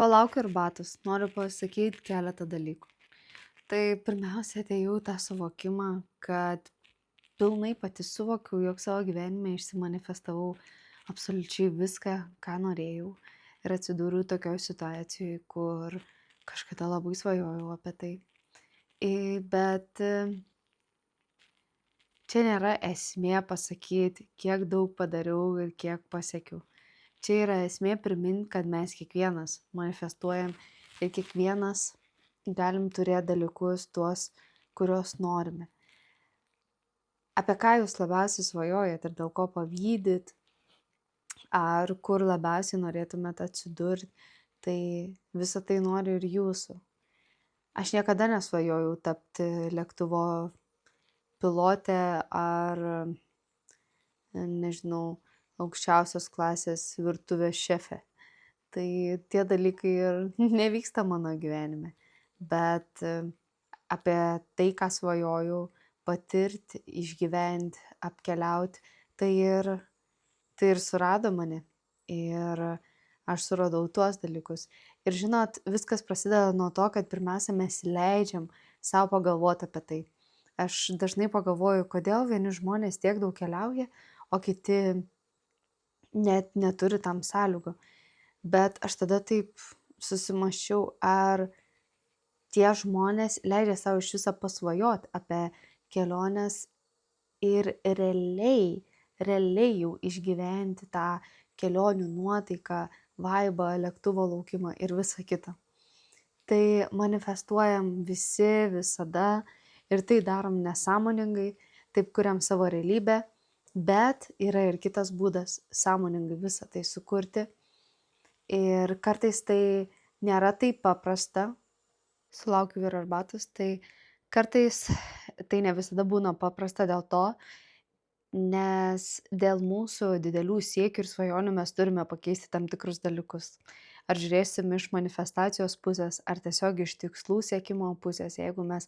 Palaukiu arbatos, noriu pasakyti keletą dalykų. Tai pirmiausia, atėjau į tą suvokimą, kad pilnai pati suvokiau, jog savo gyvenime išsimanifestavau absoliučiai viską, ką norėjau. Ir atsidūriau tokioje situacijoje, kur kažkada labai svajojau apie tai. Bet čia nėra esmė pasakyti, kiek daug padariau ir kiek pasiekiau. Čia yra esmė priminti, kad mes kiekvienas manifestuojam ir kiekvienas galim turėti dalykus tuos, kuriuos norime. Apie ką jūs labiausiai svajojat ir dėl ko pavydyt, ar kur labiausiai norėtumėt atsidurti, tai visą tai nori ir jūsų. Aš niekada nesvajojau tapti lėktuvo pilotė ar, nežinau, aukščiausios klasės virtuvės šefė. Tai tie dalykai ir nevyksta mano gyvenime. Bet apie tai, ką svajojau, patirti, išgyventi, apkeliauti, tai ir surado mane. Ir aš suradau tuos dalykus. Ir žinot, viskas prasideda nuo to, kad pirmiausia mes leidžiam savo pagalvoti apie tai. Aš dažnai pagalvoju, kodėl vieni žmonės tiek daug keliauja, o kiti net neturi tam sąlygų. Bet aš tada taip susimąsčiau, ar tie žmonės leidžia savo iš viso pasvajoti apie keliones ir realiai jau išgyventi tą kelionių nuotaiką, vaibą, lėktuvo laukimą ir visą kitą. Tai manifestuojam visi visada ir tai darom nesąmoningai, taip kuriam savo realybę, bet yra ir kitas būdas sąmoningai visą tai sukurti. Ir kartais tai nėra taip paprasta, sulaukiu vyro arbatos, tai kartais tai ne visada būna paprasta dėl to, nes dėl mūsų didelių siekių ir svajonių mes turime pakeisti tam tikrus dalykus. Ar žiūrėsim iš manifestacijos pusės, ar tiesiog iš tikslų siekimo pusės, jeigu mes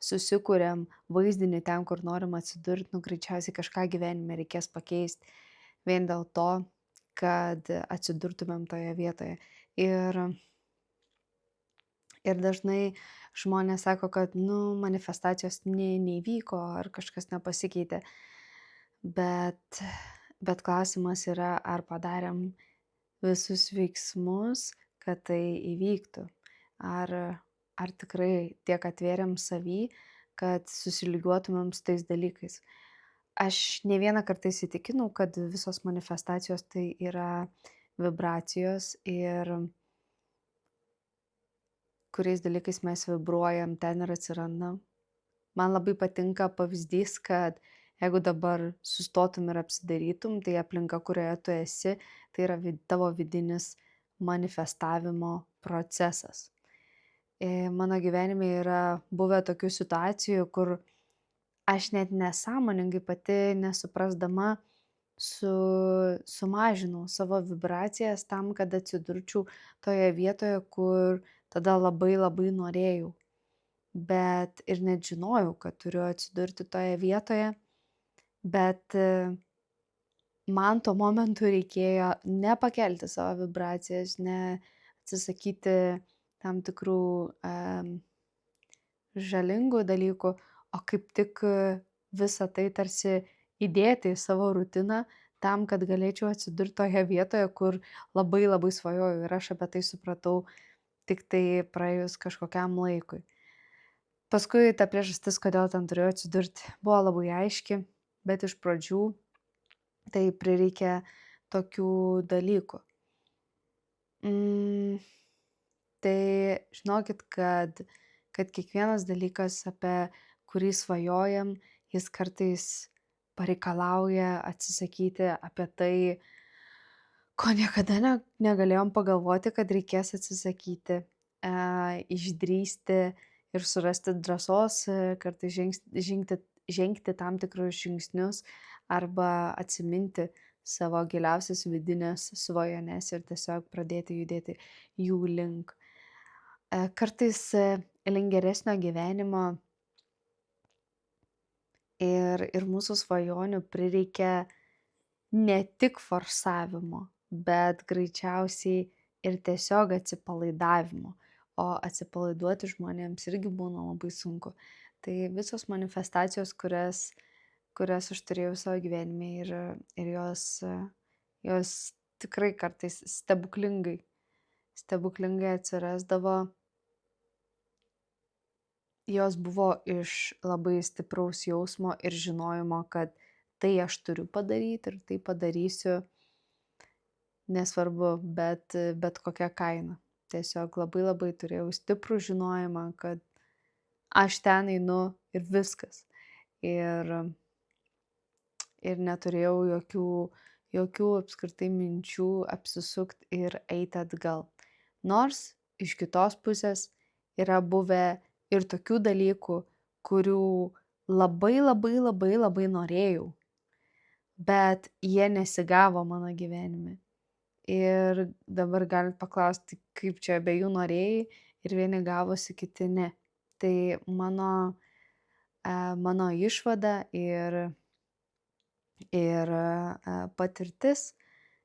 susikuriam vaizdinį ten, kur norim atsidurti, greičiausiai kažką gyvenime reikės pakeisti vien dėl to, kad atsidurtumėm toje vietoje. Ir dažnai žmonės sako, kad manifestacijos neįvyko ar kažkas nepasikeitė. Bet klausimas yra, ar padarėm visus veiksmus, kad tai įvyktų. Ar tikrai tiek atvėrėm savy, kad susilygiuotumėm su tais dalykais. Aš ne vieną kartą įsitikinau, kad visos manifestacijos tai yra vibracijos ir kuriais dalykais mes vibruojam, ten ir atsirandam. Man labai patinka pavyzdys, kad jeigu dabar sustotum ir apsidairytum, tai aplinka, kurioje tu esi, tai yra tavo vidinis manifestavimo procesas. Mano gyvenime yra buvę tokių situacijų, kur aš net nesąmoningai pati nesuprasdama sumažinau savo vibracijas tam, kad atsidurčiau toje vietoje, kur tada labai labai norėjau. Bet ir net žinojau, kad turiu atsidurti toje vietoje, bet man tuo momentu reikėjo nepakelti savo vibracijas, ne atsisakyti tam tikrų žalingų dalykų, o kaip tik visą tai tarsi įdėti į savo rutiną tam, kad galėčiau atsidurti toje vietoje, kur labai labai svajoju. Ir aš apie tai supratau tik tai praėjus kažkokiam laikui. Paskui ta priežastis, kodėl ten turėjau atsidurti, buvo labai aiški, bet iš pradžių tai prireikė tokių dalykų. Tai žinokit, kad kiekvienas dalykas, apie kurį svajojam, jis kartais pareikalauja atsisakyti apie tai, ko niekada negalėjom pagalvoti, kad reikės atsisakyti, išdrįsti ir surasti drąsos, kartais žengti tam tikrus žingsnius arba atsiminti savo giliausias vidinės svajones ir tiesiog pradėti judėti jų link. Kartais link geresnio gyvenimo ir mūsų svajonių prireikia ne tik forsavimo, bet greičiausiai ir tiesiog atsipalaidavimo. O atsipalaiduoti žmonėms irgi būna labai sunku. Tai visos manifestacijos, kurias aš turėjau savo gyvenime ir jos tikrai kartais stebuklingai atsirasdavo. Jos buvo iš labai stipraus jausmo ir žinojimo, kad tai aš turiu padaryti ir tai padarysiu, nesvarbu, bet kokia kaina. Tiesiog labai turėjau stiprų žinojimą, kad aš ten einu ir viskas. Ir neturėjau jokių apskritai minčių apsisukti ir eiti atgal. Nors iš kitos pusės yra buvę ir tokių dalykų, kurių labai norėjau, bet jie nesigavo mano gyvenime. Ir dabar galit paklausti, kaip čia abiejų norėjai ir vieni gavosi, kiti ne. Tai mano išvada ir patirtis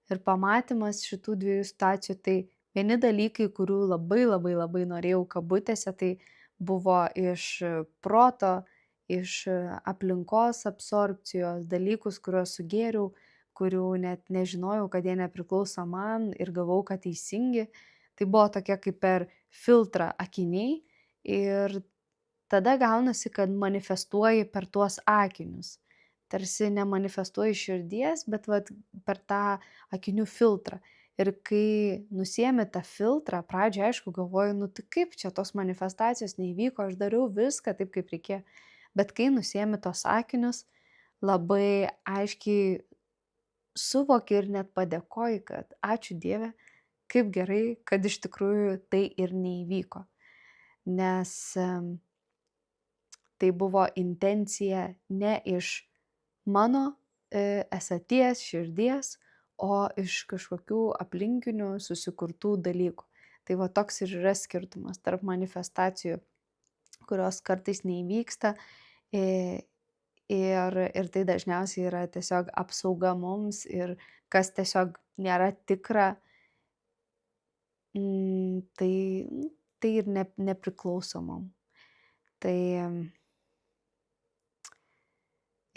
ir pamatymas šitų dviejų situacijų, tai vieni dalykai, kurių labai norėjau kabutėse, tai buvo iš proto, iš aplinkos absorbcijos, dalykus, kuriuos sugėriau, kurių net nežinojau, kad jie nepriklauso man ir galvau, kad teisingi. Tai buvo tokie kaip per filtrą akiniai ir tada gaunasi, kad manifestuoji per tuos akinius. Tarsi nemanifestuoji širdies, bet vat, per tą akinių filtrą. Ir kai nusiemi tą filtrą, pradžioje aišku galvoju, nu tai kaip čia tos manifestacijos neįvyko, aš dariau viską taip, kaip reikėjo. Bet kai nusiemi tos akinius, labai aiškiai suvoki ir net padėkoji, kad ačiū Dieve, kaip gerai, kad iš tikrųjų tai ir neįvyko. Nes tai buvo intencija ne iš mano esaties, širdies, o iš kažkokių aplinkinių susikurtų dalykų. Tai va toks ir yra skirtumas tarp manifestacijų, kurios kartais neįvyksta ir tai dažniausiai yra tiesiog apsauga mums ir kas tiesiog nėra tikra, tai ir nepriklauso mum. Tai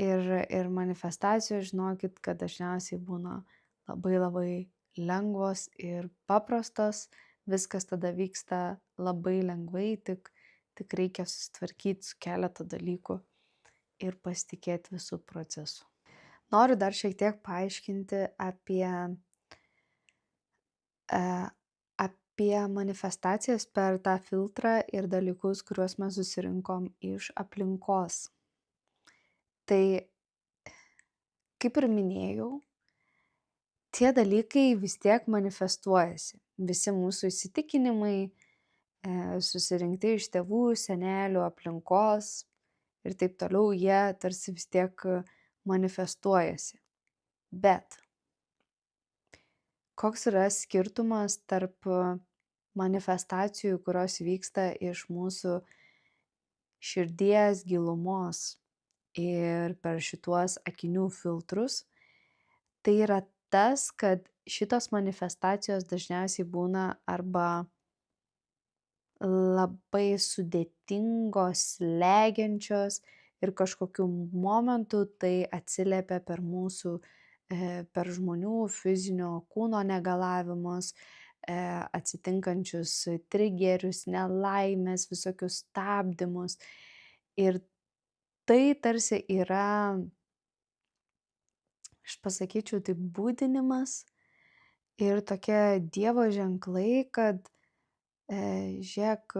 ir manifestacijos, žinokit, kad dažniausiai būna labai lengvos ir paprastos, viskas tada vyksta labai lengvai, tik reikia susitvarkyti su keletą dalykų ir pasitikėti visų procesų. Noriu dar šiek tiek paaiškinti apie manifestacijas per tą filtrą ir dalykus, kuriuos mes susirinkom iš aplinkos. Tai, kaip ir minėjau, tie dalykai vis tiek manifestuojasi. Visi mūsų įsitikinimai, susirinkti iš tėvų, senelių, aplinkos ir taip toliau, jie tarsi vis tiek manifestuojasi. Bet koks yra skirtumas tarp manifestacijų, kurios vyksta iš mūsų širdies gilumos ir per šituos akinių filtrus? Tai yra tas, kad šitos manifestacijos dažniausiai būna arba labai sudėtingos, slegiančios ir kažkokiu momentu tai atsiliepia per žmonių fizinio kūno negalavimus, atsitinkančius trigerius, nelaimės, visokius stabdymus. Ir tai tarsi yra, aš pasakyčiau, tai būdinimas ir tokie Dievo ženklai, kad žiūrėk,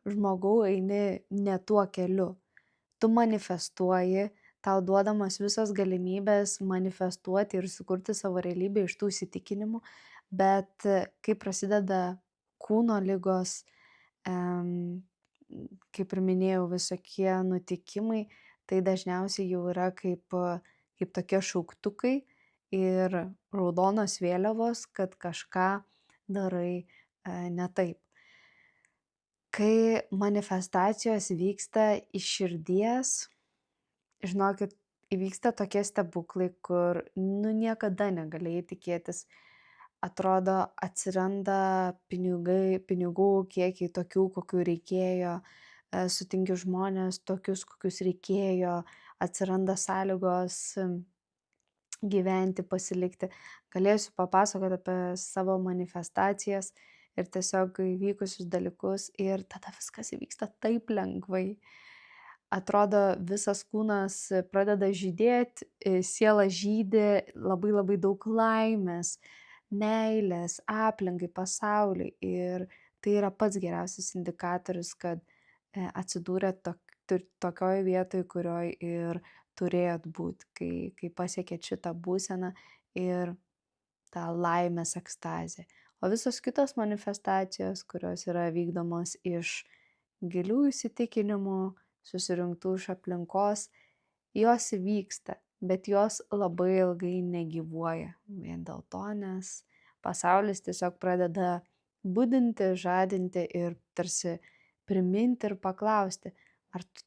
žmogau, eini ne tuo keliu. Tu manifestuoji, tau duodamos visos galimybės manifestuoti ir sukurti savo realybę iš tų įsitikinimų, bet kai prasideda kūno ligos, kaip ir minėjau, visokie nutikimai, tai dažniausiai jau yra kaip tokie šauktukai ir raudonos vėliavos, kad kažką darai ne taip. Kai manifestacijos vyksta iš širdies, žinokit, įvyksta tokie stebuklai, kur niekada negalėjai tikėtis. atrodo atsiranda pinigų kiekiai tokių, kokių reikėjo, sutinki žmones tokius, kokius reikėjo, atsiranda sąlygos gyventi, pasilikti. Galėsiu papasakoti apie savo manifestacijas ir tiesiog įvykusius dalykus ir tada viskas įvyksta taip lengvai. Atrodo, visas kūnas pradeda žydėti, siela žydi, labai labai daug laimės, meilės, aplinkai, pasauliui. Ir tai yra pats geriausias indikatorius, kad atsidūrė tokioj vietoj, kurioj ir turėjot būt, kai pasiekėt šitą būseną ir tą laimės ekstazę. O visos kitos manifestacijos, kurios yra vykdomos iš gilių įsitikinimų, susirinktų iš aplinkos, jos įvyksta, bet jos labai ilgai negyvuoja. Vien dėl to, nes pasaulis tiesiog pradeda budinti, žadinti ir tarsi priminti ir paklausti, ar tu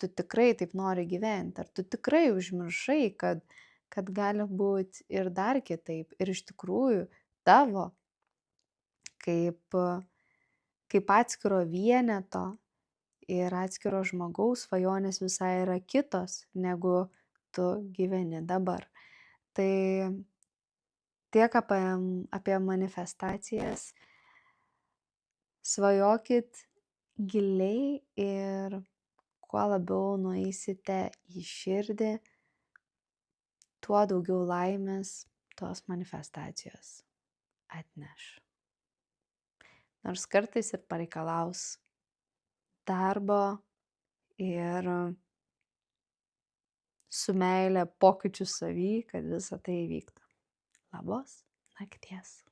tikrai taip nori gyventi, ar tu tikrai užmiršai, kad gali būti ir dar kitaip. Ir iš tikrųjų tavo kaip atskiro vieneto ir atskiro žmogaus svajonės visai yra kitos, negu tu gyveni dabar. Tai tiek apie manifestacijas. Svajokit giliai ir kuo labiau nueisite į širdį, tuo daugiau laimės tos manifestacijos atneš. Nors kartais ir pareikalaus darbo ir su meile pokyčių savy, kad visa tai įvyktų. Labos nakties.